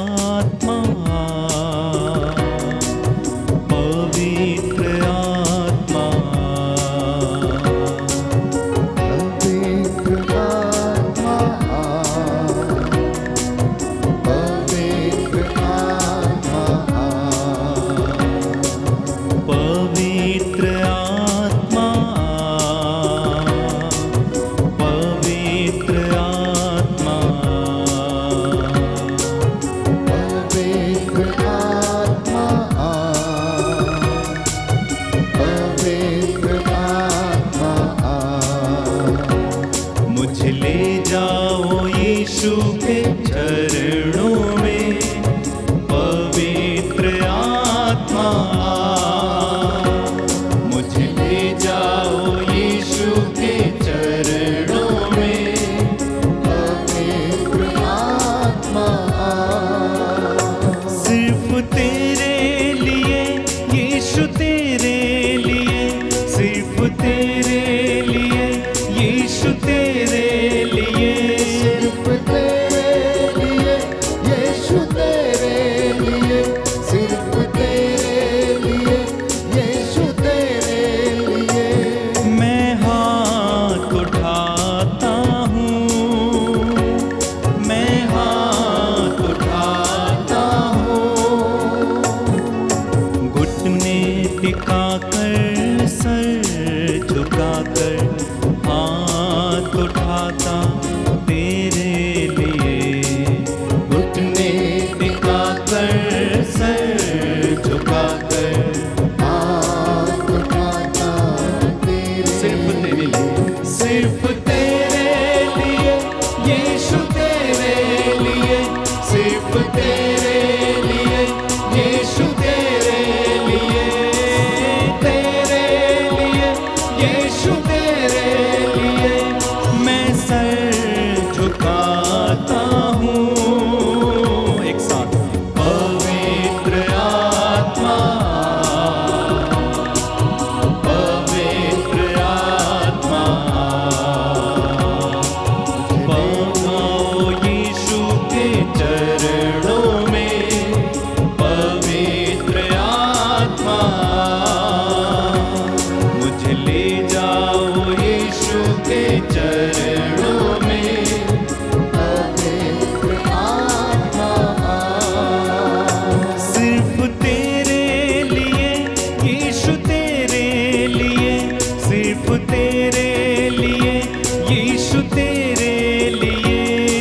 आत्मा, पवित्र आत्मा, पवित्र आत्मा, पवित्र आत्मा, पवित्र आत्मा, पवित्र आत्मा, पवित्र आत्मा, पवित्र आत्मा, मुझे ले जाओ यीशु के चरणों में, पवित्र आत्मा, मुझे ले जाओ यीशु के चरणों में, पवित्र आत्मा, सिर्फ तेरे लिए यीशु, तेरे लिए, सिर्फ तेरे लिए यीशु, तेरे लिए, सिर्फ तेरे लिए यीशु, तेरे लिए, सिर्फ तेरे लिए यीशु, तेरे लिए मैं हाथ उठाता हूँ, मैं हाथ उठाता हूँ, घुटने टिकाकर सर झुकाकर हाथ उठाता तेरे लिए, घुटने टिकाकर सर झुकाकर हाथ उठाता तेरे सिर्फ तेरे लिए, सिर्फ तेरे लिए यीशु, तेरे लिए, सिर्फ तेरे लिए यीशु, तेरे लिए, तेरे लिए यीशु, तेरे लिए मैं सर झुकाता हूँ। एक साथ, पवित्र आत्मा, पवित्र आत्मा, पहुँचाओ यीशु के चरणों में, पवित्र आत्मा, मुझे ले जाओ यीशु के चरणों में, पवित्र आत्मा, सिर्फ तेरे लिए यीशु, तेरे लिए, सिर्फ तेरे लिए यीशु, तेरे लिए,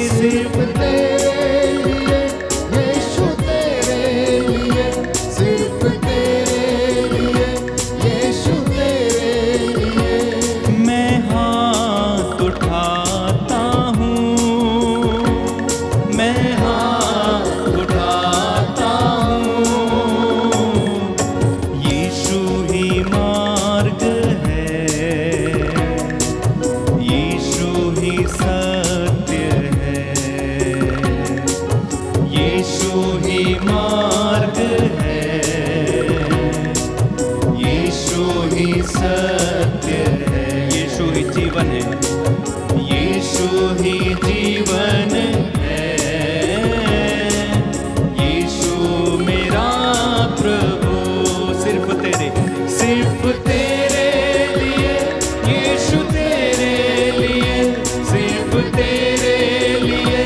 सिर्फ तेरे लिए यीशु, तेरे लिए, सिर्फ तेरे लिए यीशु, तेरे लिए मैं हाथ उठाता हूँ, मैं हाथ उठाता हूँ, यीशु ही मार्ग है, यीशु ही सत्य है, यीशु ही मार्ग है, यीशु ही सत्य है, यीशु ही जीवन है, यीशु ही जीवन है, यीशु मेरा प्रभु, सिर्फ तेरे लिए यीशु, तेरे लिए, सिर्फ तेरे लिए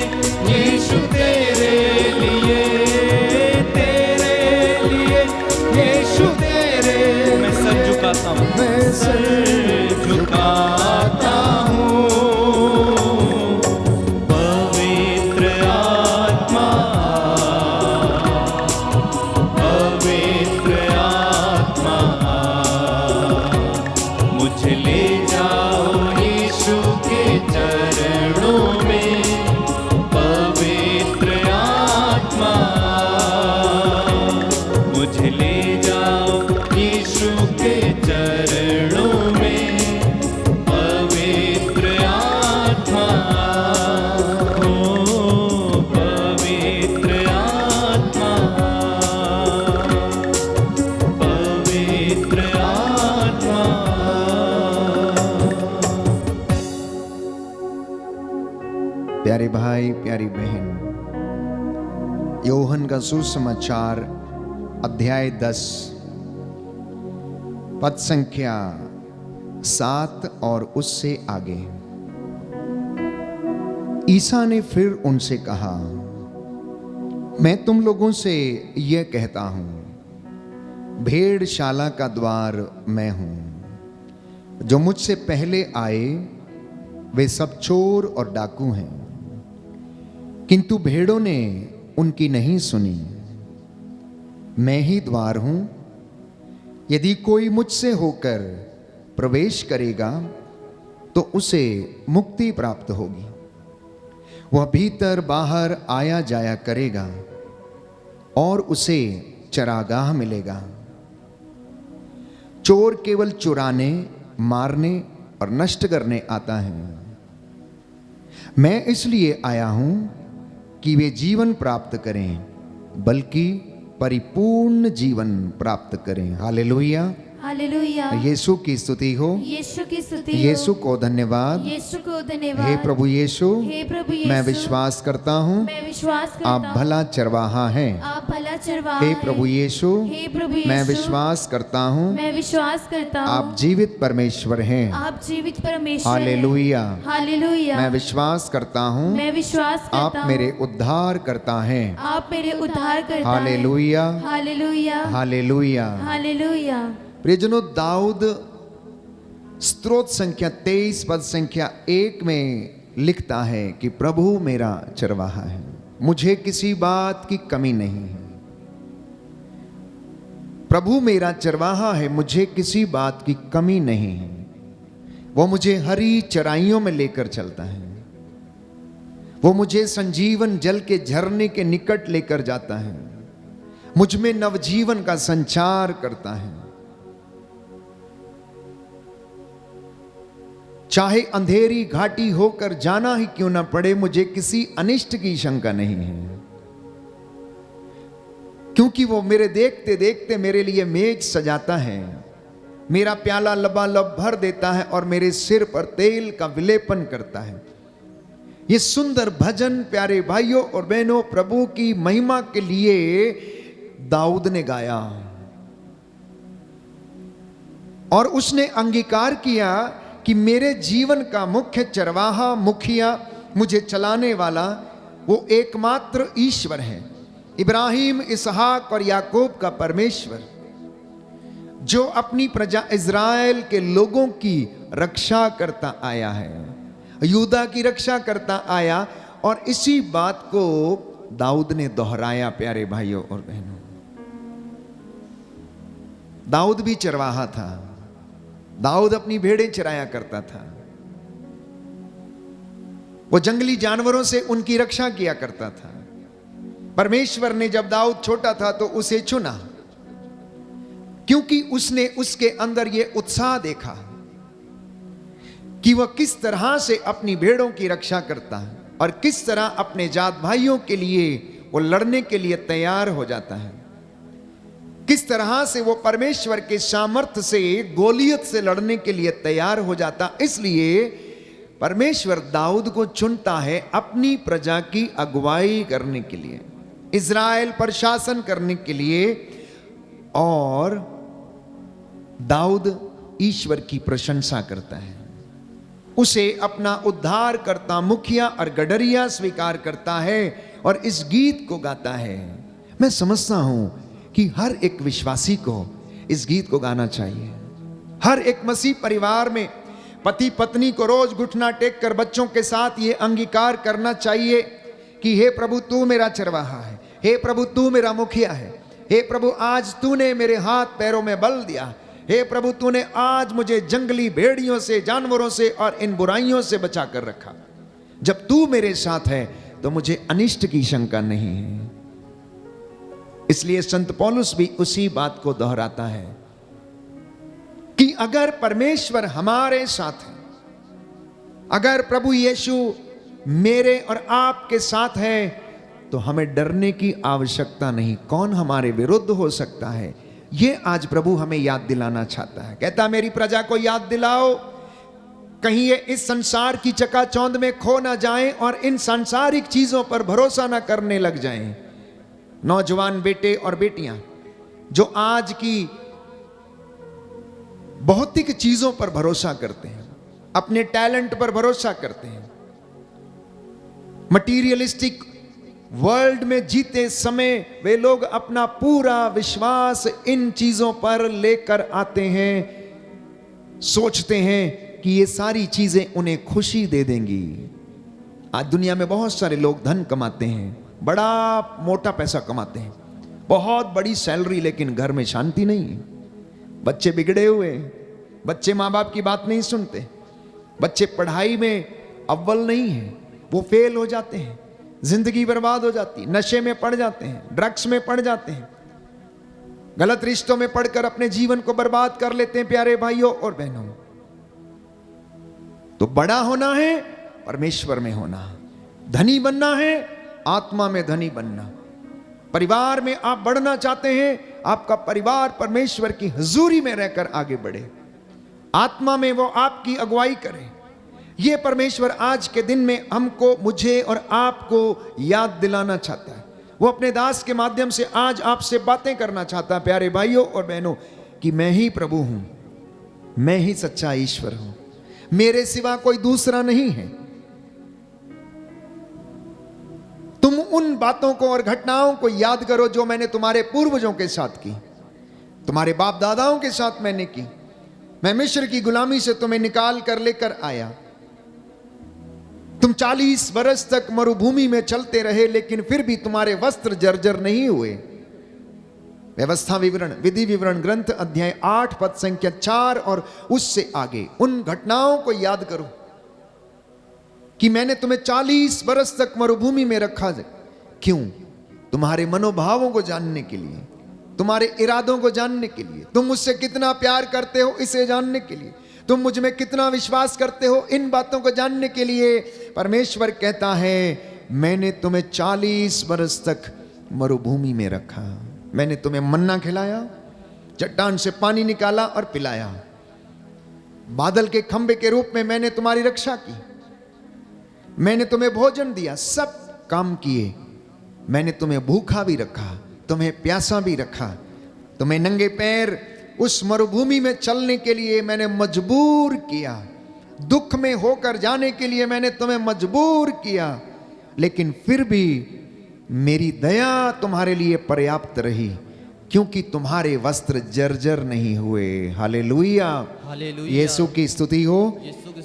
यीशु, तेरे लिए, तेरे लिए यीशु, तेरे, मैं सर झुकाता हूँ, मैं सर झुकाता हूँ, यूहन्ना का सुसमाचार अध्याय 10 पद संख्या 7 और उससे आगे। ईसा ने फिर उनसे कहा, मैं तुम लोगों से यह कहता हूं, भेड़शाला का द्वार मैं हूं। जो मुझसे पहले आए वे सब चोर और डाकू हैं, किंतु भेड़ों ने उनकी नहीं सुनी। मैं ही द्वार हूं, यदि कोई मुझसे होकर प्रवेश करेगा तो उसे मुक्ति प्राप्त होगी। वह भीतर बाहर आया जाया करेगा और उसे चरागाह मिलेगा। चोर केवल चुराने, मारने और नष्ट करने आता है। मैं इसलिए आया हूं कि वे जीवन प्राप्त करें, बल्कि परिपूर्ण जीवन प्राप्त करें। Hallelujah, hallelujah. यीशु की स्तुति हो, यीशु की स्तुति हो। यीशु को धन्यवाद। यीशु को धन्यवाद। हे प्रभु यीशु, हे प्रभु यीशु, मैं विश्वास करता हूँ मैं विश्वास करता आप हूँ, भला चरवाहा हैं। आप भला चरवाहा हे हैं। प्रभु यीशु, हे प्रभु यीशु, मैं विश्वास करता हूँ मैं विश्वास करता हूँ, आप जीवित परमेश्वर हैं। आप जीवित परमेश्वर हैं। हालेलुया। हालेलुया। मैं विश्वास करता हूँ मैं विश्वास करता आप हूँ, मेरे उद्धार करता हैं। आप मेरे उद्धार करता हैं। Hallelujah, hallelujah. हालेलुया। हालेलुया। प्रियजनों, दाऊद स्तोत्र संख्या 23 पद संख्या 1 में लिखता है कि प्रभु मेरा चरवाहा है, मुझे किसी बात की कमी नहीं है। प्रभु मेरा चरवाहा है, मुझे किसी बात की कमी नहीं है। वो मुझे हरी चराइयों में लेकर चलता है। वो मुझे संजीवन जल के झरने के निकट लेकर जाता है। मुझ में नवजीवन का संचार करता है। चाहे अंधेरी घाटी होकर जाना ही क्यों ना पड़े, मुझे किसी अनिष्ट की शंका नहीं है, क्योंकि वो मेरे देखते देखते मेरे लिए मेज सजाता है, मेरा प्याला लबालब भर देता है और मेरे सिर पर तेल का विलेपन करता है। ये सुंदर भजन प्यारे भाइयों और बहनों प्रभु की महिमा के लिए दाऊद ने गाया और उसने अंगीकार किया कि मेरे जीवन का मुख्य चरवाहा, मुखिया, मुझे चलाने वाला वो एकमात्र ईश्वर है, इब्राहिम, इसहाक और याकूब का परमेश्वर, जो अपनी प्रजा इज़राइल के लोगों की रक्षा करता आया है, यूदा की रक्षा करता आया। और इसी बात को दाऊद ने दोहराया। प्यारे भाइयों और बहनों, दाऊद भी चरवाहा था। दाऊद अपनी भेड़ें चराया करता था। वो जंगली जानवरों से उनकी रक्षा किया करता था। परमेश्वर ने जब दाऊद छोटा था तो उसे चुना, क्योंकि उसने उसके अंदर ये उत्साह देखा कि वह किस तरह से अपनी भेड़ों की रक्षा करता है और किस तरह अपने जात भाइयों के लिए वो लड़ने के लिए तैयार हो जाता है, किस तरह से वो परमेश्वर के सामर्थ्य से गोलियत से लड़ने के लिए तैयार हो जाता। इसलिए परमेश्वर दाऊद को चुनता है अपनी प्रजा की अगुवाई करने के लिए, इज़राइल पर शासन करने के लिए। और दाऊद ईश्वर की प्रशंसा करता है, उसे अपना उद्धार करता, मुखिया और गडरिया स्वीकार करता है और इस गीत को गाता है। मैं समझता हूं कि हर एक विश्वासी को इस गीत को गाना चाहिए। हर एक मसीह परिवार में पति पत्नी को रोज घुटना टेक कर बच्चों के साथ ये अंगीकार करना चाहिए कि हे प्रभु तू मेरा चरवाहा है, हे प्रभु तू मेरा मुखिया है, हे प्रभु आज तूने मेरे हाथ पैरों में बल दिया, हे प्रभु तूने आज मुझे जंगली भेड़ियों से, जानवरों से और इन बुराइयों से बचा कर रखा। जब तू मेरे साथ है तो मुझे अनिष्ट की शंका नहीं है। इसलिए संत पौलुस भी उसी बात को दोहराता है कि अगर परमेश्वर हमारे साथ है, अगर प्रभु यीशु मेरे और आपके साथ है, तो हमें डरने की आवश्यकता नहीं। कौन हमारे विरुद्ध हो सकता है? ये आज प्रभु हमें याद दिलाना चाहता है। कहता मेरी प्रजा को याद दिलाओ, कहीं ये इस संसार की चकाचौंध में खो ना जाएं और इन सांसारिक चीजों पर भरोसा ना करने लग जाएं। नौजवान बेटे और बेटियां जो आज की भौतिक चीजों पर भरोसा करते हैं, अपने टैलेंट पर भरोसा करते हैं, मटीरियलिस्टिक वर्ल्ड में जीते समय वे लोग अपना पूरा विश्वास इन चीजों पर लेकर आते हैं, सोचते हैं कि ये सारी चीजें उन्हें खुशी दे देंगी। आज दुनिया में बहुत सारे लोग धन कमाते हैं, बड़ा मोटा पैसा कमाते हैं, बहुत बड़ी सैलरी, लेकिन घर में शांति नहीं है। बच्चे बिगड़े हुए, बच्चे माँ बाप की बात नहीं सुनते, बच्चे पढ़ाई में अव्वल नहीं है, वो फेल हो जाते हैं, जिंदगी बर्बाद हो जाती है, नशे में पड़ जाते हैं, ड्रग्स में पड़ जाते हैं, गलत रिश्तों में पड़कर अपने जीवन को बर्बाद कर लेते हैं। प्यारे भाइयों और बहनों, तो बड़ा होना है परमेश्वर में होना, धनी बनना है आत्मा में धनी बनना। परिवार में आप बढ़ना चाहते हैं, आपका परिवार परमेश्वर की हुजूरी में रहकर आगे बढ़े, आत्मा में वो आपकी अगुवाई करे। ये परमेश्वर आज के दिन में हमको, मुझे और आपको याद दिलाना चाहता है। वो अपने दास के माध्यम से आज आपसे बातें करना चाहता है, प्यारे भाइयों और बहनों, कि मैं ही प्रभु हूं, मैं ही सच्चा ईश्वर हूं, मेरे सिवा कोई दूसरा नहीं है। तुम उन बातों को और घटनाओं को याद करो जो मैंने तुम्हारे पूर्वजों के साथ की, तुम्हारे बाप दादाओं के साथ मैंने की। मैं मिस्र की गुलामी से तुम्हें निकाल कर लेकर आया, तुम 40 बरस तक मरुभूमि में चलते रहे, लेकिन फिर भी तुम्हारे वस्त्र जर्जर नहीं हुए। व्यवस्था विवरण, विधि विवरण ग्रंथ अध्याय 8 पद संख्या 4 और उससे आगे उन घटनाओं को याद करो कि मैंने तुम्हें 40 बरस तक मरुभूमि में रखा। क्यों? तुम्हारे मनोभावों को जानने के लिए, तुम्हारे इरादों को जानने के लिए, तुम मुझसे कितना प्यार करते हो इसे जानने के लिए, तुम मुझ में कितना विश्वास करते हो इन बातों को जानने के लिए परमेश्वर कहता है मैंने तुम्हें 40 बरस तक मरुभूमि में रखा। मैंने तुम्हें मन्ना खिलाया, चट्टान से पानी निकाला और पिलाया, बादल के खंबे के रूप में मैंने तुम्हारी रक्षा की, मैंने तुम्हें भोजन दिया, सब काम किए। मैंने तुम्हें भूखा भी रखा, तुम्हें प्यासा भी रखा, तुम्हें नंगे पैर उस मरुभूमि में चलने के लिए मैंने मजबूर किया, दुख में होकर जाने के लिए मैंने तुम्हें मजबूर किया, लेकिन फिर भी मेरी दया तुम्हारे लिए पर्याप्त रही, क्योंकि तुम्हारे वस्त्र जर्जर नहीं हुए। Hallelujah, hallelujah. यीशु की स्तुति हो,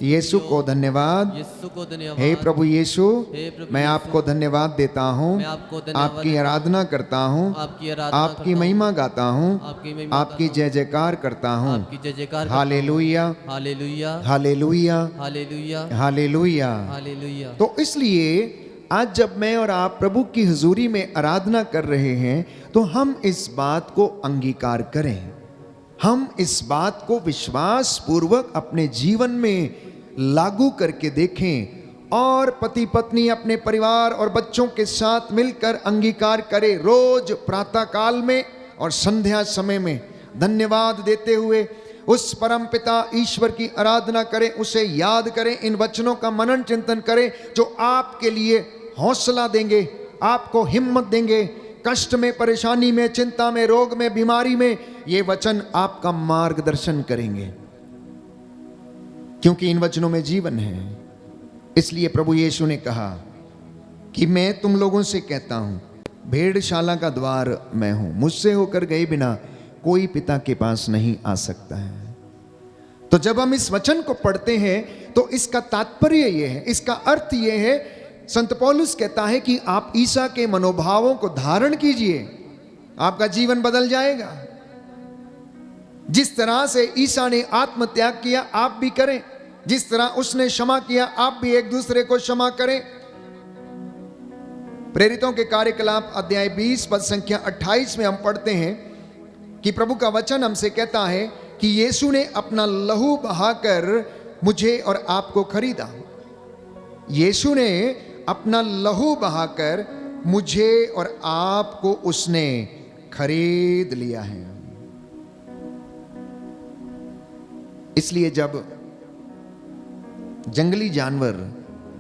यीशु को धन्यवाद। यीशु को धन्यवाद। हे प्रभु यीशु, हे प्रभु मैं यीशु, आपको धन्यवाद देता हूँ, मैं आपको धन्यवाद आपकी आराधना करता हूँ, आपकी आराधना आपकी करता हूँ, महिमा गाता हूँ, आपकी महिमा आपकी जय जयकार करता हूँ। आपकी जय जयकार करता हूँ। Hallelujah, hallelujah, hallelujah, hallelujah, hallelujah. Hallelujah. तो इसलिए आज जब मैं और आप प्रभु की हुजूरी में आराधना कर रहे हैं, तो हम इस बात को अंगीकार करें, हम इस बात को विश्वास पूर्वक अपने जीवन में लागू करके देखें और पति पत्नी अपने परिवार और बच्चों के साथ मिलकर अंगीकार करें। रोज प्रातः काल में और संध्या समय में धन्यवाद देते हुए उस परम पिता ईश्वर की आराधना करें, उसे याद करें, इन वचनों का मनन चिंतन करें जो आपके लिए हौसला देंगे, आपको हिम्मत देंगे। कष्ट में, परेशानी में, चिंता में, रोग में, बीमारी में ये वचन आपका मार्गदर्शन करेंगे, क्योंकि इन वचनों में जीवन है। इसलिए प्रभु यीशु ने कहा कि मैं तुम लोगों से कहता हूं, भेड़शाला का द्वार मैं हूं, मुझसे होकर गए बिना कोई पिता के पास नहीं आ सकता है। तो जब हम इस वचन को पढ़ते हैं तो इसका तात्पर्य यह है, इसका अर्थ यह है, संत पौलुस कहता है कि आप ईसा के मनोभावों को धारण कीजिए, आपका जीवन बदल जाएगा। जिस तरह से ईसा ने आत्मत्याग किया आप भी करें, जिस तरह उसने क्षमा किया आप भी एक दूसरे को क्षमा करें। प्रेरितों के कार्यकलाप अध्याय 20 पद संख्या 28 में हम पढ़ते हैं कि प्रभु का वचन हमसे कहता है कि यीशु ने अपना लहू बहाकर मुझे और आपको खरीदा। यीशु ने अपना लहू बहाकर मुझे और आपको उसने खरीद लिया है। इसलिए जब जंगली जानवर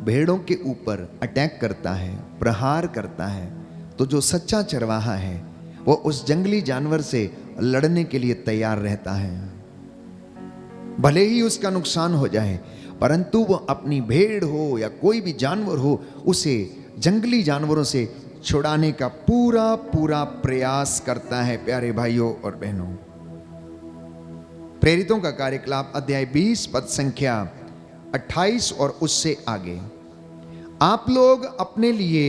भेड़ों के ऊपर अटैक करता है, प्रहार करता है, तो जो सच्चा चरवाहा है वो उस जंगली जानवर से लड़ने के लिए तैयार रहता है। भले ही उसका नुकसान हो जाए, परंतु वो अपनी भेड़ हो या कोई भी जानवर हो, उसे जंगली जानवरों से छुड़ाने का पूरा पूरा प्रयास करता है। प्यारे भाइयों और बहनों, प्रेरितों का कार्यकलाप अध्याय 20 पद संख्या 28 और उससे आगे। आप लोग अपने लिए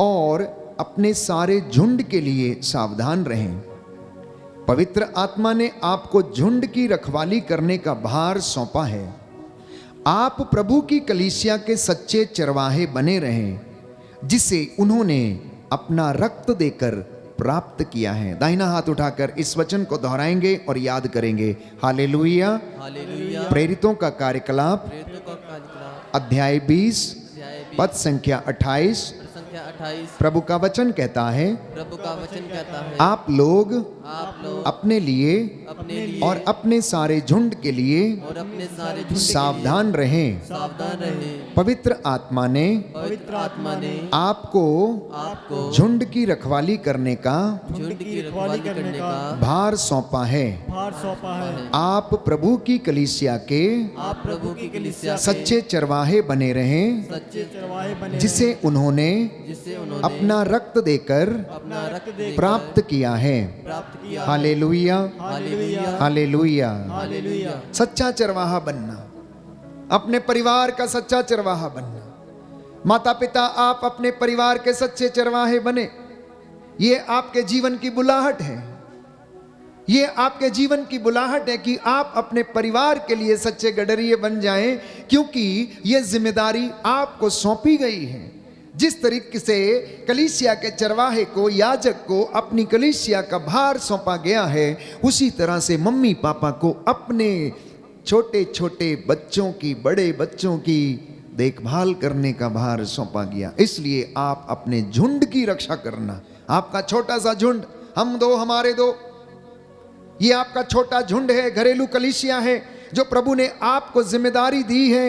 और अपने सारे झुंड के लिए सावधान रहें। पवित्र आत्मा ने आपको झुंड की रखवाली करने का भार सौंपा है। आप प्रभु की कलीसिया के सच्चे चरवाहे बने रहें, जिसे उन्होंने अपना रक्त देकर प्राप्त किया है। दाहिना हाथ उठाकर इस वचन को दोहराएंगे और याद करेंगे। हालेलुया। हालेलुया। प्रेरितों का कार्यकलाप प्रेरितों का कार्यकलाप अध्याय 20 अध्याय 20 पद संख्या 28। संख्या 28। प्रभु का वचन कहता है, प्रभु का वचन कहता है, आप लोग अपने लिए अपने लिए और अपने सारे झुंड के लिए और अपने सारे झुंड के सावधान रहें। लिए सावधान रहें। पवित्र आत्मा ने पवित्र आत्मा ने आपको झुंड की रखवाली करने का झुंड की रखवाली करने का भार सौंपा है। आप प्रभु की कलीसिया के आप प्रभु की कलीसिया के सच्चे चरवाहे बने रहें, सच्चे चरवाहे बने जिसे उन्होंने जिसे उन्होंने अपना रक्त देकर अपना रक्त देकर प्राप्त किया है। प्राप्त किया। हालेलुया। हालेलुया। हालेलुया। हालेलुया। सच्चा चरवाहा बनना, अपने परिवार का सच्चा चरवाहा बनना। माता पिता, आप अपने परिवार के सच्चे चरवाहे बने। ये आपके जीवन की बुलाहट है। ये आपके जीवन की बुलाहट है कि आप अपने परिवार के लिए सच्चे गडरिये बन जाएं, क्योंकि ये जिम्मेदारी आपको सौंपी गई है। जिस तरीके से कलीसिया के चरवाहे को, याजक को अपनी कलीसिया का भार सौंपा गया है, उसी तरह से मम्मी पापा को अपने छोटे छोटे बच्चों की, बड़े बच्चों की देखभाल करने का भार सौंपा गया। इसलिए आप अपने झुंड की रक्षा करना। आपका छोटा सा झुंड, हम दो हमारे दो, ये आपका छोटा झुंड है, घरेलू कलीसिया है, जो प्रभु ने आपको जिम्मेदारी दी है।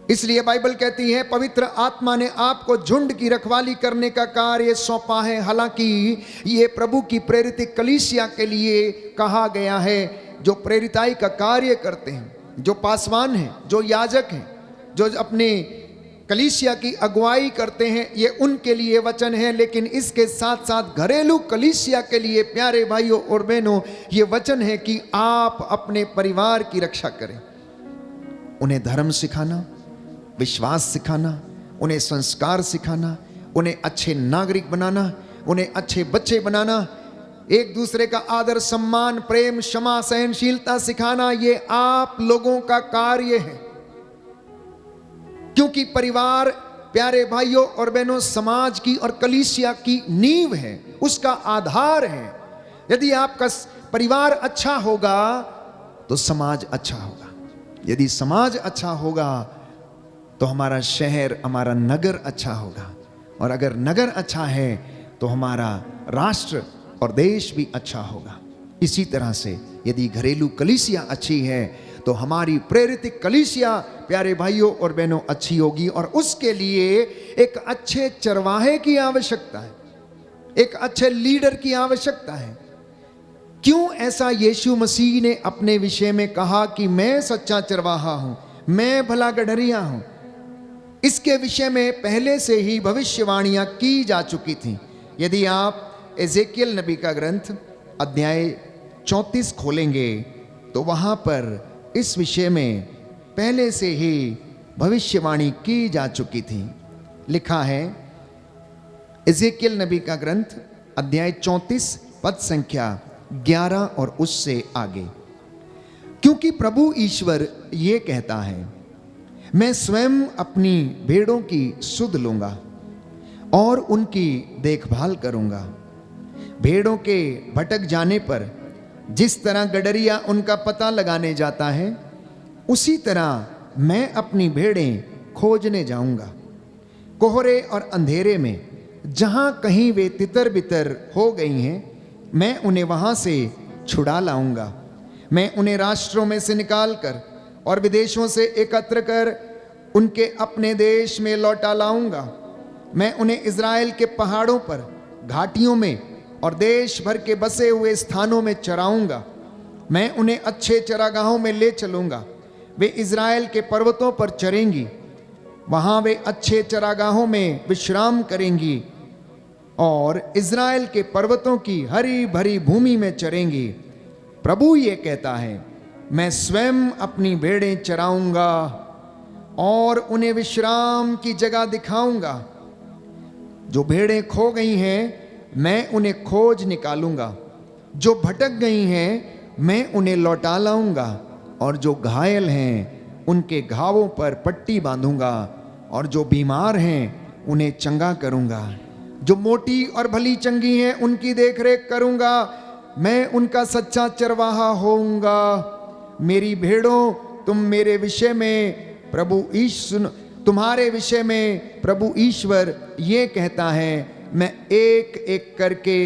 इसलिए बाइबल कहती है, पवित्र आत्मा ने आपको झुंड की रखवाली करने का कार्य सौंपा है। हालांकि ये प्रभु की प्रेरित कलीसिया के लिए कहा गया है, जो प्रेरिताई का कार्य करते हैं, जो पासवान हैं, जो याजक हैं, जो अपने कलीसिया की अगुवाई करते हैं, ये उनके लिए वचन है। लेकिन इसके साथ साथ घरेलू कलीसिया के लिए, प्यारे भाइयों और बहनों, ये वचन है कि आप अपने परिवार की रक्षा करें। उन्हें धर्म सिखाना, विश्वास सिखाना, उन्हें संस्कार सिखाना, उन्हें अच्छे नागरिक बनाना, उन्हें अच्छे बच्चे बनाना, एक दूसरे का आदर सम्मान, प्रेम, क्षमा, सहनशीलता सिखाना, ये आप लोगों का कार्य है। क्योंकि परिवार, प्यारे भाइयों और बहनों, समाज की और कलीसिया की नींव है, उसका आधार है। यदि आपका परिवार अच्छा होगा तो समाज अच्छा होगा। यदि समाज अच्छा होगा तो हमारा शहर, हमारा नगर अच्छा होगा। और अगर नगर अच्छा है तो हमारा राष्ट्र और देश भी अच्छा होगा। इसी तरह से यदि घरेलू कलीसिया अच्छी है तो हमारी प्रेरित कलीसिया, प्यारे भाइयों और बहनों, अच्छी होगी। और उसके लिए एक अच्छे चरवाहे की आवश्यकता है, एक अच्छे लीडर की आवश्यकता है। क्यों ऐसा यीशु मसीह ने अपने विषय में कहा कि मैं सच्चा चरवाहा हूं, मैं भला गडरिया हूं? इसके विषय में पहले से ही भविष्यवाणियां की जा चुकी थीं। यदि आप एजेकियल नबी का ग्रंथ अध्याय 34 खोलेंगे तो वहां पर इस विषय में पहले से ही भविष्यवाणी की जा चुकी थी। लिखा है एजेकियल नबी का ग्रंथ अध्याय 34 पद संख्या 11 और उससे आगे। क्योंकि प्रभु ईश्वर ये कहता है, मैं स्वयं अपनी भेड़ों की सुध लूंगा और उनकी देखभाल करूंगा। भेड़ों के भटक जाने पर जिस तरह गडरिया उनका पता लगाने जाता है, उसी तरह मैं अपनी भेड़ें खोजने जाऊंगा। कोहरे और अंधेरे में जहां कहीं वे तितर बितर हो गई हैं, मैं उन्हें वहां से छुड़ा लाऊंगा। मैं उन्हें राष्ट्रों में से निकाल कर और विदेशों से एकत्र कर उनके अपने देश में लौटा लाऊंगा। मैं उन्हें इज़राइल के पहाड़ों पर, घाटियों में और देश भर के बसे हुए स्थानों में चराऊंगा। मैं उन्हें अच्छे चरागाहों में ले चलूंगा। वे इज़राइल के पर्वतों पर चरेंगी, वहां वे अच्छे चरागाहों में विश्राम करेंगी और इज़राइल के पर्वतों की हरी भरी भूमि में चरेंगी। प्रभु ये कहता है, मैं स्वयं अपनी भेड़ें चराऊंगा और उन्हें विश्राम की जगह दिखाऊंगा। जो भेड़ें खो गई हैं मैं उन्हें खोज निकालूंगा, जो भटक गई हैं मैं उन्हें लौटा लाऊंगा, और जो घायल हैं उनके घावों पर पट्टी बांधूंगा, और जो बीमार हैं उन्हें चंगा करूंगा। जो मोटी और भली चंगी हैं उनकी देखरेख करूंगा। मैं उनका सच्चा चरवाहा होऊंगा। मेरी भेड़ों, तुम मेरे विषय में तुम्हारे विषय में प्रभु ईश्वर ये कहता है, मैं एक एक करके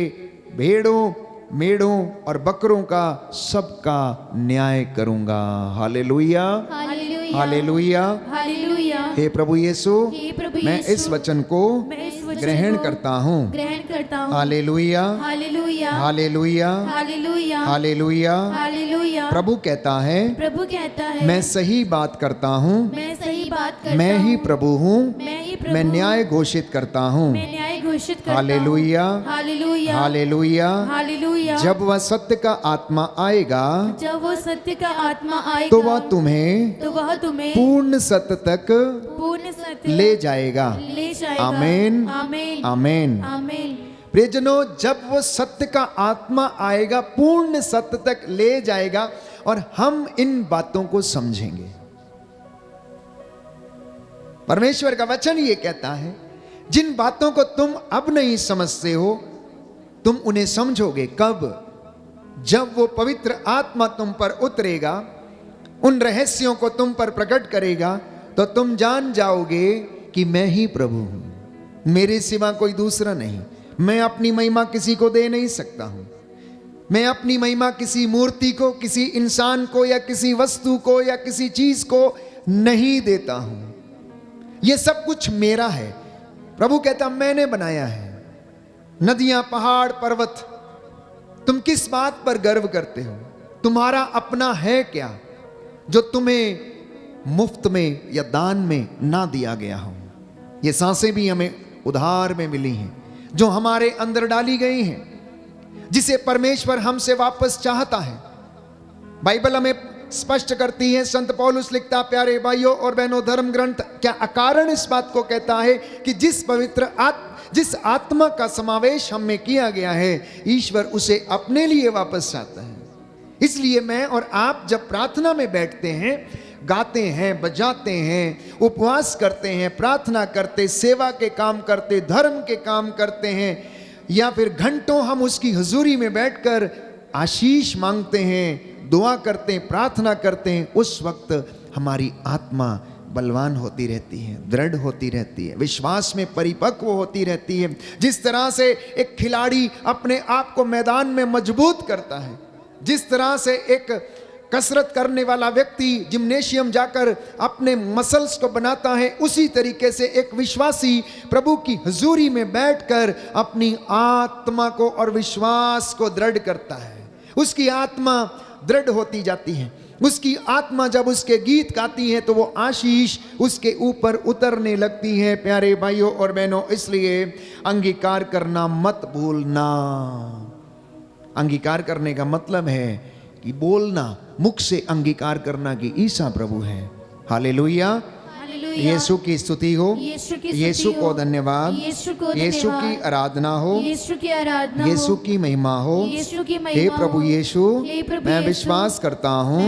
भेड़ों, मेढ़ों और बकरों का सबका न्याय करूंगा। Hallelujah, hallelujah, hallelujah. हालेलुया। हे प्रभु यीशु, हे प्रभु मैं यीशु, इस वचन को मैं इस वचन ग्रहण को करता हूँ। ग्रहण करता हूँ। Hallelujah, hallelujah, hallelujah, hallelujah, hallelujah. Hallelujah. प्रभु कहता है, प्रभु कहता है, मैं सही बात करता हूँ, मैं सही बात करता मैं ही हूँ। प्रभु हूँ, मैं ही प्रभु मैं हूँ। न्याय घोषित करता हूँ। मैं न्याय घोषित करता हूँ। Hallelujah, hallelujah, hallelujah. हालेलुया। जब वह सत्य का आत्मा आएगा जब वो सत्य का आत्मा आएगा तो वह तुम्हें तो वह तुम्हें पूर्ण सत्य तक पूर्ण सत्य ले जाएगा। ले जाएगा। आमीन, आमीन, आमीन। आमीन। प्रियजनों, जब वो सत्य का आत्मा आएगा, पूर्ण सत्य तक ले जाएगा और हम इन बातों को समझेंगे। परमेश्वर का वचन ये कहता है, जिन बातों को तुम अब नहीं समझते हो, तुम उन्हें समझोगे कब? जब वो पवित्र आत्मा तुम पर उतरेगा, उन रहस्यों को तुम पर प्रकट करेगा, तो तुम जान जाओगे कि मैं ही प्रभु हूं, मेरे सिवा कोई दूसरा नहीं। मैं अपनी महिमा किसी को दे नहीं सकता हूं। मैं अपनी महिमा किसी मूर्ति को, किसी इंसान को या किसी वस्तु को या किसी चीज को नहीं देता हूं। यह सब कुछ मेरा है। प्रभु कहता, मैंने बनाया है। नदियां, पहाड़, पर्वत, तुम किस बात पर गर्व करते हो? तुम्हारा अपना है क्या जो तुम्हें मुफ्त में या दान में ना दिया गया हो? ये सांसें भी हमें उधार में मिली हैं, जो हमारे अंदर डाली गई हैं, जिसे परमेश्वर हमसे वापस चाहता है। बाइबल हमें स्पष्ट करती है, संत पौलुस लिखता, प्यारे भाइयों और बहनों, धर्म ग्रंथ क्या अकारण इस बात को कहता है कि जिस आत्मा का समावेश हम में किया गया है, ईश्वर उसे अपने लिए वापस चाहता है। इसलिए मैं और आप जब प्रार्थना में बैठते हैं, गाते हैं, बजाते हैं, उपवास करते हैं, प्रार्थना करते, सेवा के काम करते, धर्म के काम करते हैं, या फिर घंटों हम उसकी हुजूरी में बैठकर आशीष मांगते हैं, दुआ करते हैं, प्रार्थना करते हैं, उस वक्त हमारी आत्मा बलवान होती रहती है, दृढ़ होती रहती है, विश्वास में परिपक्व होती रहती है। जिस तरह से एक खिलाड़ी अपने आप को मैदान में मजबूत करता है, जिस तरह से एक कसरत करने वाला व्यक्ति जिम्नेशियम जाकर अपने मसल्स को बनाता है, उसी तरीके से एक विश्वासी प्रभु की हुजूरी में बैठकर अपनी आत्मा को और विश्वास को दृढ़ करता है। उसकी आत्मा दृढ़ होती जाती है। उसकी आत्मा जब उसके गीत गाती है तो वो आशीष उसके ऊपर उतरने लगती है। प्यारे भाइयों और बहनों, इसलिए अंगीकार करना मत भूलना। अंगीकार करने का मतलब है कि बोलना, मुख से अंगीकार करना कि ईसा प्रभु है। हालेलुया, यीशु की स्तुति हो, यीशु को धन्यवाद, यीशु की आराधना हो, यीशु की महिमा हो। हे प्रभु यीशु, मैं विश्वास करता हूँ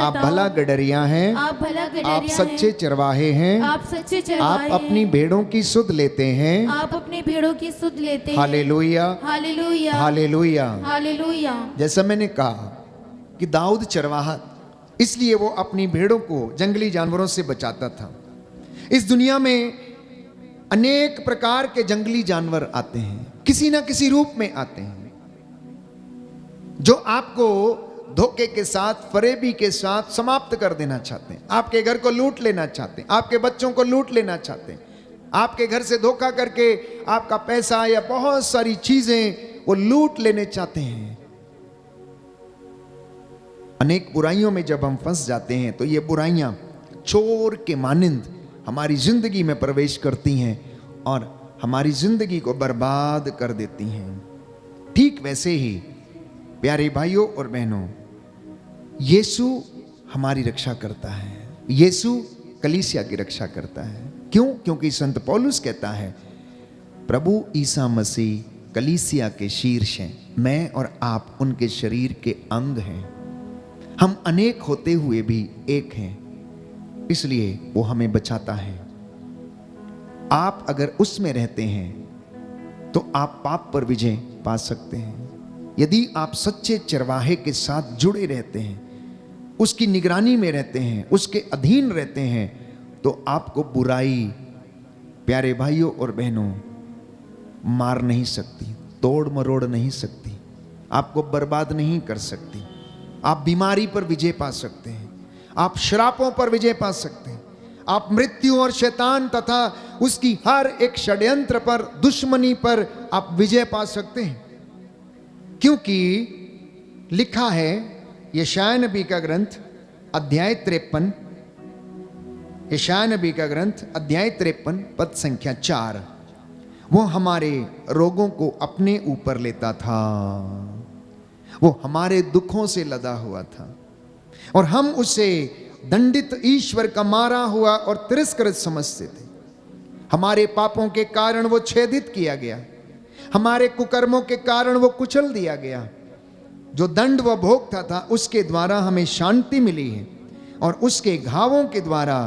आप भला गडरिया हैं, आप सच्चे चरवाहे हैं, आप अपनी भेड़ों की सुध लेते हैं। आप अपनी भेड़ों की सुध लेते हैं। Hallelujah, hallelujah, hallelujah. हालेलुया। जैसा मैंने कहा कि दाऊद चरवाहा, इसलिए वो अपनी भेड़ों को जंगली जानवरों से बचाता था। इस दुनिया में अनेक प्रकार के जंगली जानवर आते हैं, किसी ना किसी रूप में आते हैं, जो आपको धोखे के साथ, फरेबी के साथ समाप्त कर देना चाहते हैं। आपके घर को लूट लेना चाहते हैं, आपके बच्चों को लूट लेना चाहते हैं, आपके घर से धोखा करके आपका पैसा या बहुत सारी चीजें वो लूट लेने चाहते हैं। अनेक बुराइयों में जब हम फंस जाते हैं तो ये बुराइयां चोर के मानिंद हमारी जिंदगी में प्रवेश करती हैं और हमारी जिंदगी को बर्बाद कर देती हैं। ठीक वैसे ही प्यारे भाइयों और बहनों, यीशु हमारी रक्षा करता है। यीशु कलीसिया की रक्षा करता है। क्यों? क्योंकि संत पौलुस कहता है प्रभु ईसा मसीह कलीसिया के शीर्ष हैं, मैं और आप उनके शरीर के अंग हैं। हम अनेक होते हुए भी एक हैं, इसलिए वो हमें बचाता है। आप अगर उसमें रहते हैं तो आप पाप पर विजय पा सकते हैं। यदि आप सच्चे चरवाहे के साथ जुड़े रहते हैं, उसकी निगरानी में रहते हैं, उसके अधीन रहते हैं, तो आपको बुराई प्यारे भाइयों और बहनों मार नहीं सकती, तोड़ मरोड़ नहीं सकती, आपको बर्बाद नहीं कर सकती। आप बीमारी पर विजय पा सकते हैं, आप श्रापों पर विजय पा सकते हैं, आप मृत्यु और शैतान तथा उसकी हर एक षड्यंत्र पर, दुश्मनी पर आप विजय पा सकते हैं। क्योंकि लिखा है यशायाह नबी का ग्रंथ अध्याय 53, यशायाह नबी का ग्रंथ अध्याय 53 पद संख्या 4, वो हमारे रोगों को अपने ऊपर लेता था, वो हमारे दुखों से लदा हुआ था और हम उसे दंडित ईश्वर का मारा हुआ और तिरस्कृत समझते थे। हमारे पापों के कारण वो छेदित किया गया, हमारे कुकर्मों के कारण वो कुचल दिया गया। जो दंड वह भोगता था उसके द्वारा हमें शांति मिली है और उसके घावों के द्वारा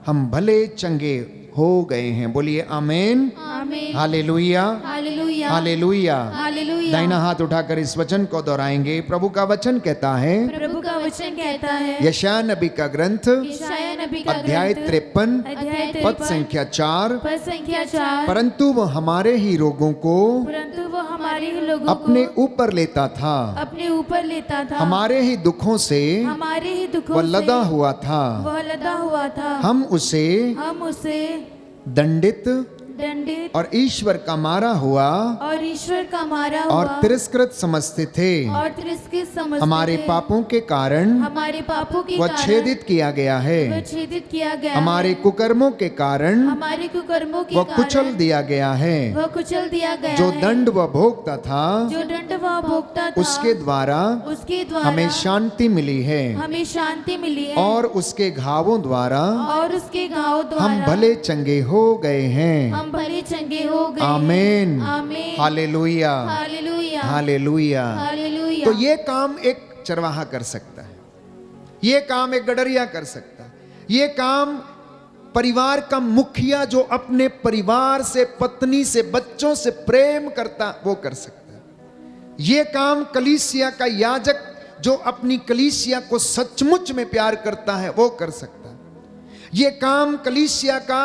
हम भले चंगे हो गए हैं। बोलिए आमीन, आमीन, हालेलुया, हालेलुया, हालेलुया। हालेलुया। दाहिना हाथ उठाकर इस वचन को दोहराएंगे। प्रभु का वचन कहता है, प्रभु का वचन कहता है, यशायाह नबी का ग्रंथ यशायाह नबी का अध्याय ग्रंथ 53 अध्याय पद 53 संख्या 4, पद संख्या 4, परंतु वह हमारे ही रोगों को परंतु वो हमारे ही लोगों अपने को ऊपर लेता था, अपने ऊपर लेता था, हमारे ही दुखों से हमारे ही दुखों वह से लदा हुआ था, वह लदा हुआ था। हम उसे दंडित दंडित और ईश्वर का मारा हुआ और ईश्वर का मारा और हुआ तिरस्कृत समझते थे। और तिरस्कृत समझते हमारे थे। पापों के कारण हमारे पापों के वह कारण छेदित किया गया वह है, छेदित किया गया हमारे है। कुकर्मों के कारण हमारे कुकर्मों के वह कारण कुचल दिया गया है। वह कुचल दिया गया जो है। दंड वह भोगता था जो दंड वह भोगता था उसके द्वारा उसके द्वारा हमें शांति मिली है हमें शांति मिली है और उसके घावों द्वारा और उसके घाव द्वारा हम भले चंगे हो गए हैं। हम भले चंगे हो गए। आमीन, आमीन, हालेलुया, हालेलुया, हालेलुया। हालेलुया। तो ये काम एक चरवाहा कर सकता है, ये काम एक गडरिया कर सकता है, ये काम परिवार का मुखिया जो अपने परिवार से, पत्नी से, बच्चों से प्रेम करता वो कर सकता है। ये काम कलीसिया का याजक जो अपनी कलीसिया को सचमुच में प्यार करता है वो कर सकता है। ये काम कलीसिया का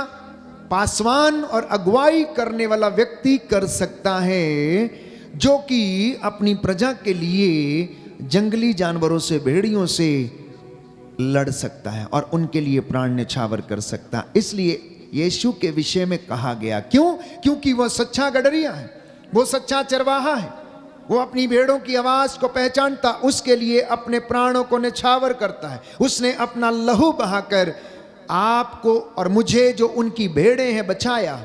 पासवान और अगुवाई करने वाला व्यक्ति कर सकता है, जो कि अपनी प्रजा के लिए जंगली जानवरों से, भेड़ियों से लड़ सकता है और उनके लिए प्राण न्यौछावर कर सकता है। इसलिए यीशु के विषय में कहा गया, क्यों? क्योंकि वह सच्चा गडरिया है, वो सच्चा चरवाहा है, वो अपनी भेड़ों की आवाज को पहचानता, उसके लिए अपने प्राणों को न्यौछावर करता है। उसने अपना लहू बहाकर आपको और मुझे जो उनकी भेड़ें हैं बचाया।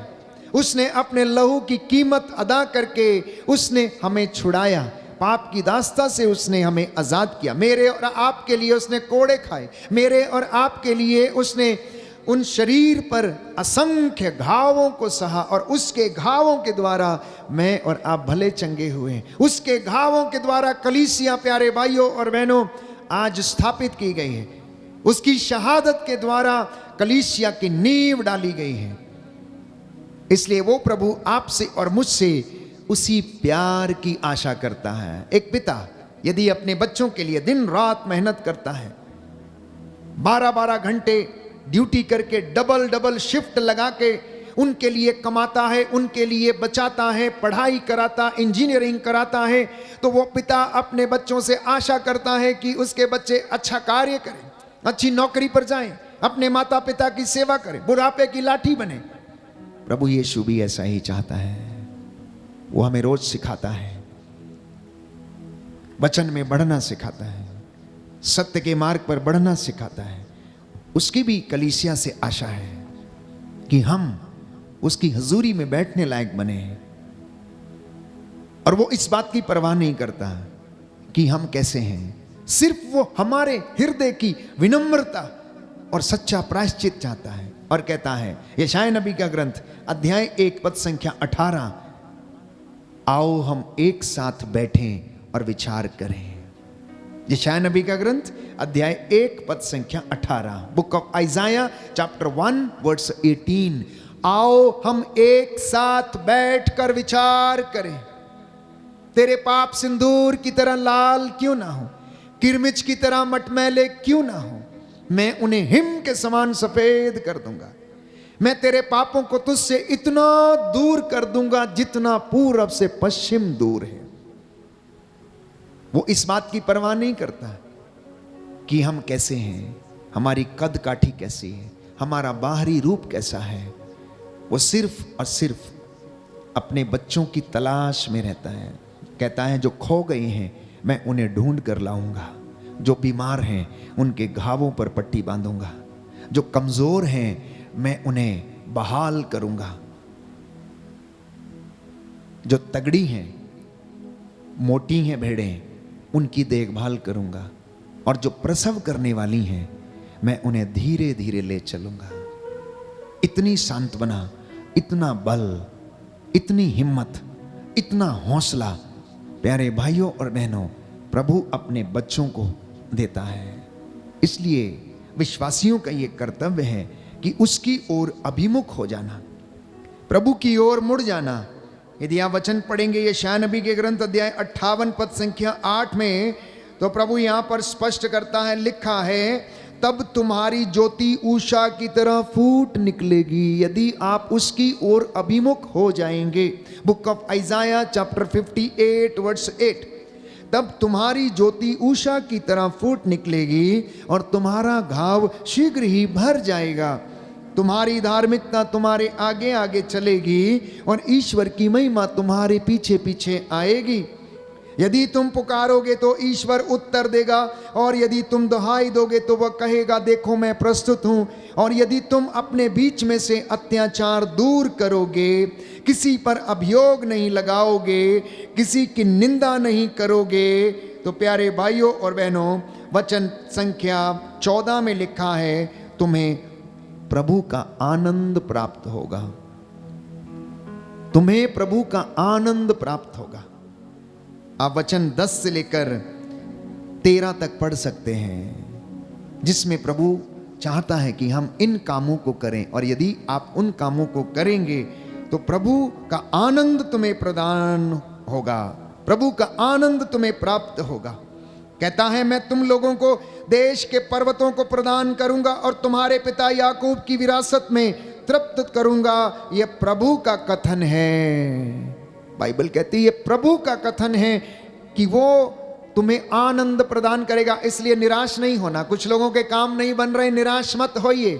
उसने अपने लहू की कीमत अदा करके उसने हमें छुड़ाया, पाप की दास्ता से उसने हमें आजाद किया। मेरे और आपके लिए उसने कोड़े खाए, मेरे और आपके लिए उसने उन शरीर पर असंख्य घावों को सहा और उसके घावों के द्वारा मैं और आप भले चंगे हुए। उसके घावों के द्वारा कलीसिया प्यारे भाइयों और बहनों आज स्थापित की गई है। उसकी शहादत के द्वारा कलीसिया की नींव डाली गई है। इसलिए वो प्रभु आपसे और मुझसे उसी प्यार की आशा करता है। एक पिता यदि अपने बच्चों के लिए दिन रात मेहनत करता है, 12-12 घंटे ड्यूटी करके, डबल शिफ्ट लगा के उनके लिए कमाता है, उनके लिए बचाता है, पढ़ाई कराता, इंजीनियरिंग कराता है, तो वो पिता अपने बच्चों से आशा करता है कि उसके बच्चे अच्छा कार्य करें, अच्छी नौकरी पर जाएं, अपने माता पिता की सेवा करें, बुढ़ापे की लाठी बने। प्रभु यीशु भी ऐसा ही चाहता है। वो हमें रोज सिखाता है, वचन में बढ़ना सिखाता है, सत्य के मार्ग पर बढ़ना सिखाता है। उसकी भी कलीसिया से आशा है कि हम उसकी हजूरी में बैठने लायक बने। और वो इस बात की परवाह नहीं करता कि हम कैसे हैं, सिर्फ वो हमारे हृदय की विनम्रता और सच्चा प्रायश्चित चाहता है। और कहता है यशायाह नबी का ग्रंथ अध्याय 1 पद संख्या 18, आओ हम एक साथ बैठें और विचार करें। यशायाह नबी का ग्रंथ अध्याय 1 पद संख्या 18, book of Isaiah chapter 1 verse 18, आओ हम एक साथ बैठकर विचार करें। तेरे पाप सिंदूर की तरह लाल क्यों ना हो, किरमिच की तरह मटमैले क्यों ना हो, मैं उन्हें हिम के समान सफेद कर दूंगा। मैं तेरे पापों को तुझसे इतना दूर कर दूंगा जितना पूरब से पश्चिम दूर है। वो इस बात की परवाह नहीं करता कि हम कैसे हैं, हमारी कद काठी कैसी है, हमारा बाहरी रूप कैसा है। वो सिर्फ और सिर्फ अपने बच्चों की तलाश में रहता है। कहता है जो खो गए हैं मैं उन्हें ढूंढ कर लाऊंगा, जो बीमार हैं उनके घावों पर पट्टी बांधूंगा, जो कमजोर हैं मैं उन्हें बहाल करूंगा, जो तगड़ी हैं मोटी हैं भेड़ें उनकी देखभाल करूंगा, और जो प्रसव करने वाली हैं मैं उन्हें धीरे धीरे ले चलूंगा। इतनी सांत्वना, इतना बल, इतनी हिम्मत, इतना हौसला प्यारे भाइयों और बहनों प्रभु अपने बच्चों को देता है। इसलिए विश्वासियों का यह कर्तव्य है कि उसकी ओर अभिमुख हो जाना, प्रभु की ओर मुड़ जाना। यदि आप वचन पढ़ेंगे यशायाह नबी के ग्रंथ अध्याय 58 पद संख्या 8 में, तो प्रभु यहां पर स्पष्ट करता है, लिखा है, तब तुम्हारी ज्योति उषा की तरह फूट निकलेगी यदि आप उसकी ओर अभिमुख हो जाएंगे। Book of Isaiah chapter 58 verse 8, तब तुम्हारी ज्योति उषा की तरह फूट निकलेगी और तुम्हारा घाव शीघ्र ही भर जाएगा। तुम्हारी धार्मिकता तुम्हारे आगे आगे चलेगी और ईश्वर की महिमा तुम्हारे पीछे पीछे आएगी। यदि तुम पुकारोगे तो ईश्वर उत्तर देगा, और यदि तुम दुहाई दोगे तो वह कहेगा, देखो मैं प्रस्तुत हूं। और यदि तुम अपने बीच में से अत्याचार दूर करोगे, किसी पर अभियोग नहीं लगाओगे, किसी की निंदा नहीं करोगे, तो प्यारे भाइयों और बहनों वचन संख्या 14 में लिखा है, तुम्हें प्रभु का आनंद प्राप्त होगा। तुम्हें प्रभु का आनंद प्राप्त होगा। आप वचन 10 से लेकर 13 तक पढ़ सकते हैं, जिसमें प्रभु चाहता है कि हम इन कामों को करें, और यदि आप उन कामों को करेंगे तो प्रभु का आनंद तुम्हें प्रदान होगा, प्रभु का आनंद तुम्हें प्राप्त होगा। कहता है, मैं तुम लोगों को देश के पर्वतों को प्रदान करूंगा और तुम्हारे पिता याकूब की विरासत में तृप्त करूंगा। यह प्रभु का कथन है। बाइबल कहती है ये प्रभु का कथन है कि वो तुम्हें आनंद प्रदान करेगा। इसलिए निराश नहीं होना। कुछ लोगों के काम नहीं बन रहे, निराश मत होइए।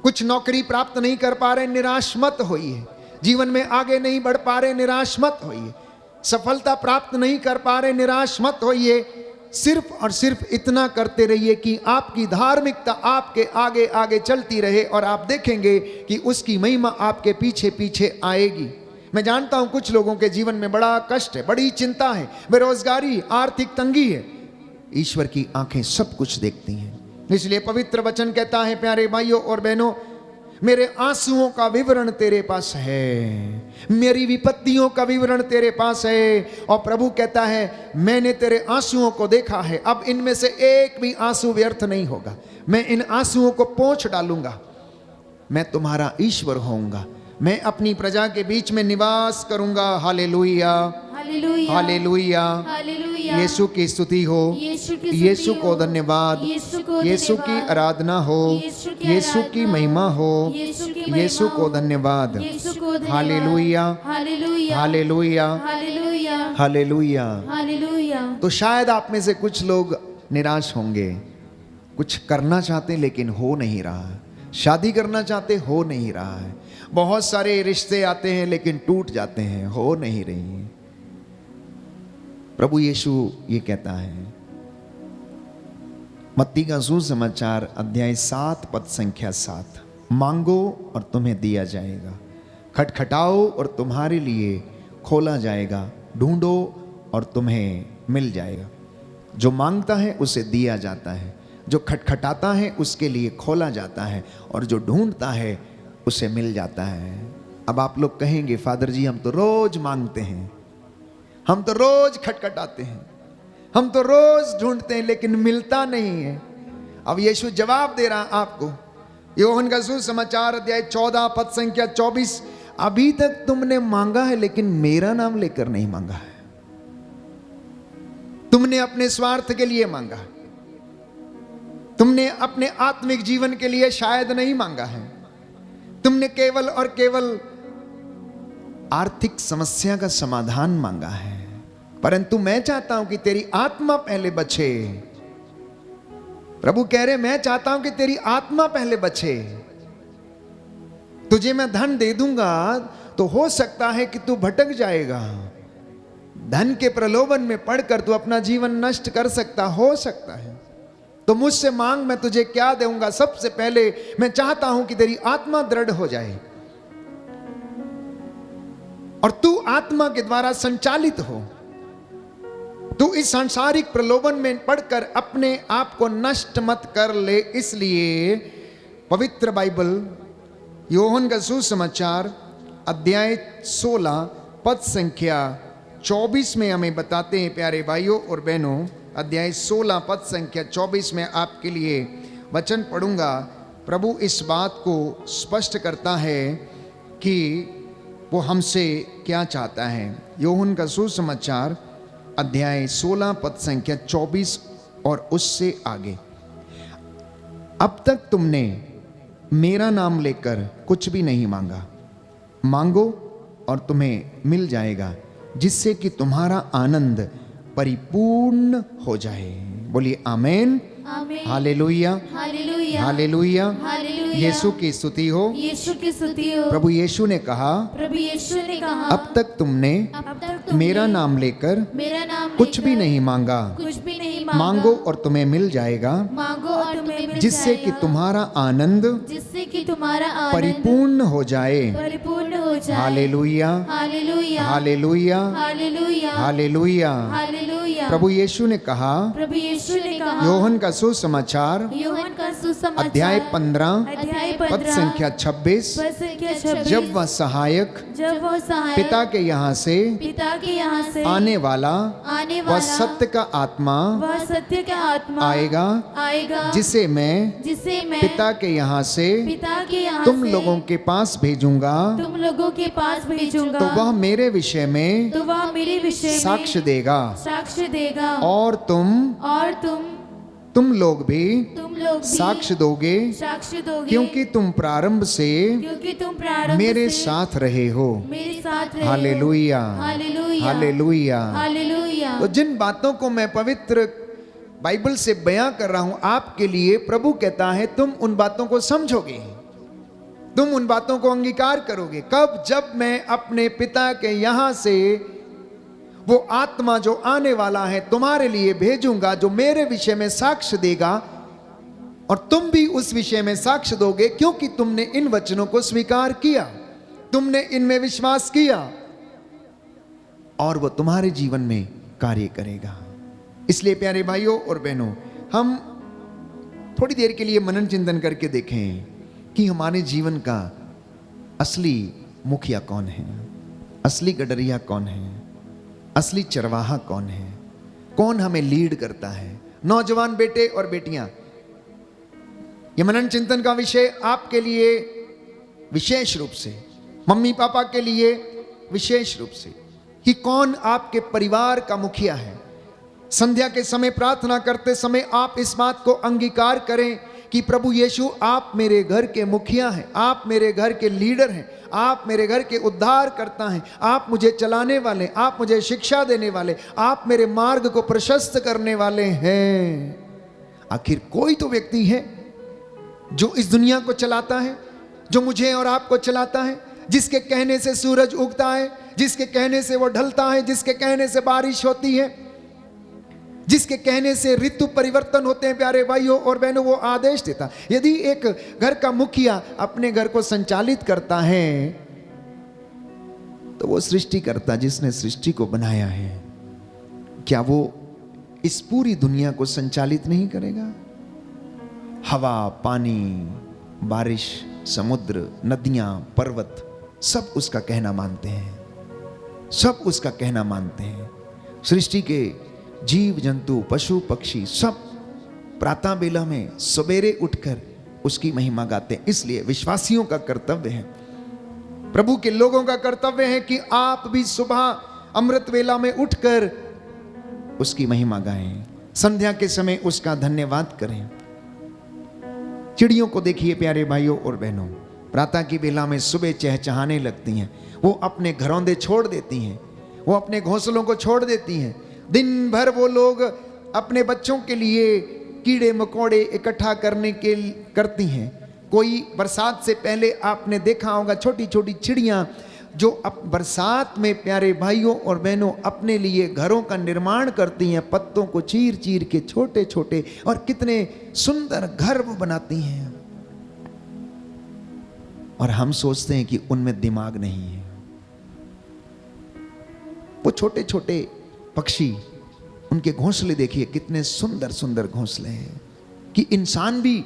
कुछ नौकरी प्राप्त नहीं कर पा रहे, निराश मत होइए। जीवन में आगे नहीं बढ़ पा रहे, निराश मत होइए। सफलता प्राप्त नहीं कर पा रहे, निराश मत होइए। सिर्फ और सिर्फ इतना करते रहिए कि आपकी धार्मिकता आपके आगे आगे चलती रहे, और आप देखेंगे कि उसकी महिमा आपके पीछे पीछे आएगी। मैं जानता हूं कुछ लोगों के जीवन में बड़ा कष्ट है, बड़ी चिंता है, बेरोजगारी, आर्थिक तंगी है। ईश्वर की आंखें सब कुछ देखती हैं। इसलिए पवित्र वचन कहता है, प्यारे भाइयों और बहनों, मेरे आंसुओं का विवरण तेरे पास है, मेरी विपत्तियों का विवरण तेरे पास है। और प्रभु कहता है, मैंने तेरे आंसुओं को देखा है, अब इनमें से एक भी आंसू व्यर्थ नहीं होगा। मैं इन आंसुओं को पोंछ डालूंगा। मैं तुम्हारा ईश्वर होऊंगा। मैं अपनी प्रजा के बीच में निवास करूंगा। Hallelujah, hallelujah, hallelujah, hallelujah. यीशु की स्तुति हो, यीशु को धन्यवाद, यीशु की आराधना हो, यीशु की महिमा हो, यीशु को धन्यवाद। Hallelujah, hallelujah, hallelujah, hallelujah, hallelujah. Hallelujah. तो शायद आप में से कुछ लोग निराश होंगे, कुछ करना चाहते हैं लेकिन हो नहीं रहा। शादी करना चाहते, हो नहीं रहा है। बहुत सारे रिश्ते आते हैं लेकिन टूट जाते हैं, हो नहीं रही है। प्रभु यीशु ये कहता है, मत्ती का सुसमाचार अध्याय 7 पद संख्या 7, मांगो और तुम्हें दिया जाएगा, खटखटाओ और तुम्हारे लिए खोला जाएगा, ढूंढो और तुम्हें मिल जाएगा। जो मांगता है उसे दिया जाता है, जो खटखटाता है उसके लिए खोला जाता है, और जो ढूंढता है उसे मिल जाता है। अब आप लोग कहेंगे, फादर जी हम तो रोज मांगते हैं, हम तो रोज खटखटाते हैं, हम तो रोज ढूंढते हैं लेकिन मिलता नहीं है। अब यीशु जवाब दे रहा आपको, यूहन्ना का सुसमाचार अध्याय 14 पद संख्या 24, अभी तक तुमने मांगा है लेकिन मेरा नाम लेकर नहीं मांगा है। तुमने अपने स्वार्थ के लिए मांगा, तुमने अपने आत्मिक जीवन के लिए शायद नहीं मांगा है, तुमने केवल और केवल आर्थिक समस्या का समाधान मांगा है। परंतु मैं चाहता हूं कि तेरी आत्मा पहले बचे। प्रभु कह रहे, मैं चाहता हूं कि तेरी आत्मा पहले बचे। तुझे मैं धन दे दूंगा तो हो सकता है कि तू भटक जाएगा, धन के प्रलोभन में पड़कर तू अपना जीवन नष्ट कर सकता, हो सकता है। तो मुझसे मांग, मैं तुझे क्या दूंगा। सबसे पहले मैं चाहता हूं कि तेरी आत्मा दृढ़ हो जाए और तू आत्मा के द्वारा संचालित हो। तू इस सांसारिक प्रलोभन में पड़कर अपने आप को नष्ट मत कर ले। इसलिए पवित्र बाइबल यूहन्ना का सुसमाचार अध्याय 16 पद संख्या 24 में हमें बताते हैं, प्यारे भाइयों और बहनों, अध्याय 16 पद संख्या 24 में आपके लिए वचन पढ़ूंगा। प्रभु इस बात को स्पष्ट करता है कि वो हमसे क्या चाहता है। यूहन्ना का सुसमाचार अध्याय 16 पद संख्या 24 और उससे आगे, अब तक तुमने मेरा नाम लेकर कुछ भी नहीं मांगा, मांगो और तुम्हें मिल जाएगा, जिससे कि तुम्हारा आनंद परिपूर्ण हो जाए। बोलिए आमेन, आमीन, हालेलुया, हालेलुया, हालेलुया। हालेलुया। यीशु की स्तुति हो। यीशु की स्तुति हो। प्रभु यीशु ने कहा, प्रभु यीशु ने कहा, अब तक तुमने अब तक तुमने मेरा नाम लेकर मेरा नाम कुछ भी लेकर नहीं मांगा, कुछ भी नहीं मांगा, मांगो और तुम्हें मिल जाएगा, मांगो और तुम्हें मिल जिससे कि जाएगा, तुम्हारा आनंद जिससे कि तुम्हारा आनंद परिपूर्ण हो जाए। परिपूर्ण हो जाए। Hallelujah, hallelujah, hallelujah, hallelujah, hallelujah. Hallelujah. प्रभु यीशु ने कहा, प्रभु यीशु ने कहा, यूहन्ना का सुसमाचार यूहन्ना का सुसमाचार अध्याय 15 अध्याय पद 15 संख्या 26, पद संख्या 26, जब वह सहायक जब वो सहायक पिता के यहाँ से पिता के यहाँ से आने वाला आने वह वाला सत्य का आत्मा वह सत्य का आत्मा आएगा, आएगा, जिसे मैं जिसे मैं पिता के यहाँ से पिता के यहाँ तुम से लोगों के पास भेजूंगा, तुम लोगों के पास भेजूंगा, तो वह मेरे विषय में तो वह मेरे विषय में साक्ष्य देगा, साक्ष्य देगा, और तुम लोग भी साक्ष्य दोगे, साक्ष्य दोगे, क्योंकि तुम प्रारंभ से क्योंकि तुम प्रारंभ मेरे से साथ रहे हो। मेरे साथ रहे हो। Hallelujah, hallelujah, hallelujah. हालेलुया। तो जिन बातों को मैं पवित्र बाइबल से बयां कर रहा हूं आपके लिए, प्रभु कहता है तुम उन बातों को समझोगे, तुम उन बातों को अंगीकार करोगे। कब? जब मैं अपने पिता के यहां से वो आत्मा जो आने वाला है तुम्हारे लिए भेजूंगा, जो मेरे विषय में साक्ष्य देगा, और तुम भी उस विषय में साक्ष्य दोगे, क्योंकि तुमने इन वचनों को स्वीकार किया, तुमने इनमें विश्वास किया, और वो तुम्हारे जीवन में कार्य करेगा। इसलिए प्यारे भाइयों और बहनों, हम थोड़ी देर के लिए मनन चिंतन करके देखें कि हमारे जीवन का असली मुखिया कौन है, असली गडरिया कौन है, असली चरवाहा कौन है, कौन हमें लीड करता है। नौजवान बेटे और बेटियां, ये मनन चिंतन का विषय आपके लिए विशेष रूप से, मम्मी पापा के लिए विशेष रूप से, कि कौन आपके परिवार का मुखिया है। संध्या के समय प्रार्थना करते समय आप इस बात को अंगीकार करें कि प्रभु यीशु आप मेरे घर के मुखिया हैं, आप मेरे घर के लीडर हैं, आप मेरे घर के उद्धार करता हैं, आप मुझे चलाने वाले, आप मुझे शिक्षा देने वाले, आप मेरे मार्ग को प्रशस्त करने वाले हैं। आखिर कोई तो व्यक्ति है जो इस दुनिया को चलाता है, जो मुझे और आपको चलाता है, जिसके कहने से सूरज उगता है, जिसके कहने से वो ढलता है, जिसके कहने से बारिश होती है, जिसके कहने से ऋतु परिवर्तन होते हैं प्यारे भाइयों और बहनों, वो आदेश देता। यदि एक घर का मुखिया अपने घर को संचालित करता है तो वो सृष्टिकर्ता जिसने सृष्टि को बनाया है, क्या वो इस पूरी दुनिया को संचालित नहीं करेगा? हवा, पानी, बारिश, समुद्र, नदियां, पर्वत सब उसका कहना मानते हैं, सब उसका कहना मानते हैं। सृष्टि के जीव जंतु, पशु पक्षी सब प्रातः बेला में सवेरे उठकर उसकी महिमा गाते हैं। इसलिए विश्वासियों का कर्तव्य है, प्रभु के लोगों का कर्तव्य है कि आप भी सुबह अमृत वेला में उठकर उसकी महिमा गाएं, संध्या के समय उसका धन्यवाद करें। चिड़ियों को देखिए प्यारे भाइयों और बहनों, प्रातः की बेला में सुबह चहचहाने लगती हैं, वो अपने घरौंदे छोड़ देती हैं, वो अपने घोंसलों को छोड़ देती हैं। दिन भर वो लोग अपने बच्चों के लिए कीड़े मकोड़े इकट्ठा करती हैं। कोई बरसात से पहले आपने देखा होगा छोटी छोटी चिड़ियां जो अब बरसात में प्यारे भाइयों और बहनों अपने लिए घरों का निर्माण करती हैं, पत्तों को चीर चीर के छोटे छोटे, और कितने सुंदर घर वो बनाती हैं। और हम सोचते हैं कि उनमें दिमाग नहीं है। वो छोटे छोटे पक्षी, उनके घोंसले देखिए कितने सुंदर सुंदर घोंसले हैं कि इंसान भी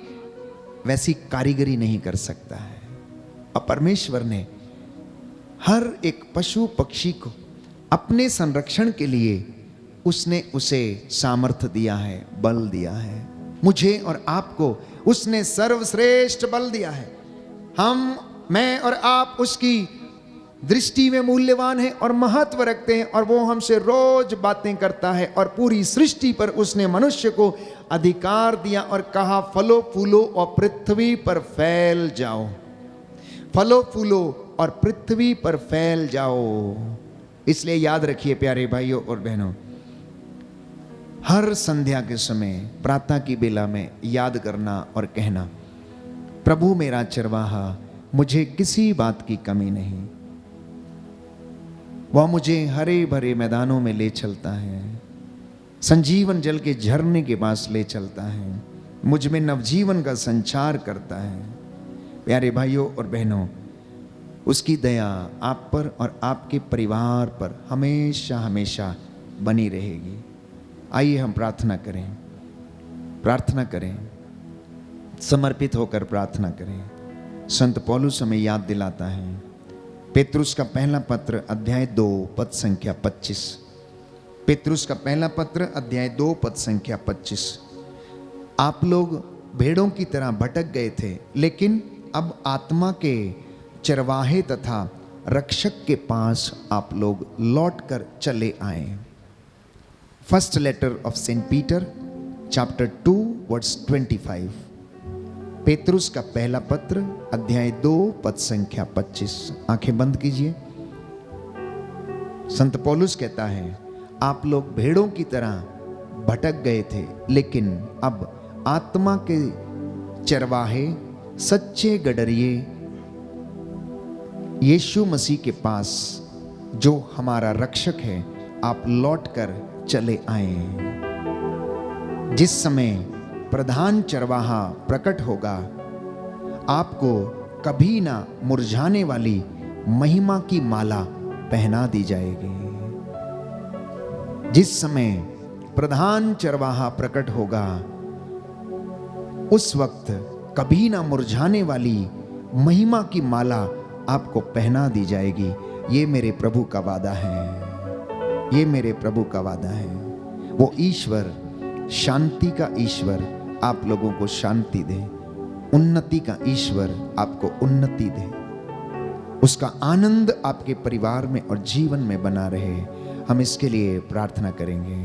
वैसी कारीगरी नहीं कर सकता है। और परमेश्वर ने हर एक पशु पक्षी को अपने संरक्षण के लिए उसने उसे सामर्थ्य दिया है, बल दिया है। मुझे और आपको उसने सर्वश्रेष्ठ बल दिया है। मैं और आप उसकी दृष्टि में मूल्यवान है और महत्व रखते हैं, और वो हमसे रोज बातें करता है। और पूरी सृष्टि पर उसने मनुष्य को अधिकार दिया और कहा, फलो फूलो और पृथ्वी पर फैल जाओ, फलो फूलो और पृथ्वी पर फैल जाओ। इसलिए याद रखिए प्यारे भाइयों और बहनों, हर संध्या के समय प्रातः की बेला में याद करना और कहना, प्रभु मेरा चरवाहा, मुझे किसी बात की कमी नहीं, वह मुझे हरे भरे मैदानों में ले चलता है, संजीवन जल के झरने के पास ले चलता है, मुझ में नवजीवन का संचार करता है। प्यारे भाइयों और बहनों, उसकी दया आप पर और आपके परिवार पर हमेशा हमेशा बनी रहेगी। आइए हम प्रार्थना करें, प्रार्थना करें, समर्पित होकर प्रार्थना करें। संत पौलुस हमें याद दिलाता है, पेतरुस का पहला पत्र अध्याय 2 पद संख्या 25। पेतरुस का पहला पत्र अध्याय 2 पद संख्या 25। आप लोग भेड़ों की तरह भटक गए थे, लेकिन अब आत्मा के चरवाहे तथा रक्षक के पास आप लोग लौट कर चले आए। First letter of Saint Peter chapter 2 verse 25। पेतरुस का पहला पत्र अध्याय 2 पद संख्या 25। आंखें बंद कीजिए। संत पौलुस कहता है, आप लोग भेड़ों की तरह भटक गए थे, लेकिन अब आत्मा के चरवाहे, सच्चे गडरिये यीशु मसीह के पास, जो हमारा रक्षक है, आप लौटकर चले आए। जिस समय प्रधान चरवाहा प्रकट होगा, आपको कभी ना मुरझाने वाली महिमा की माला पहना दी जाएगी। जिस समय प्रधान चरवाहा प्रकट होगा, उस वक्त कभी ना मुरझाने वाली महिमा की माला आपको पहना दी जाएगी। ये मेरे प्रभु का वादा है, ये मेरे प्रभु का वादा है। वो ईश्वर, शांति का ईश्वर आप लोगों को शांति दे, उन्नति का ईश्वर आपको उन्नति दे, उसका आनंद आपके परिवार में और जीवन में बना रहे। हम इसके लिए प्रार्थना करेंगे।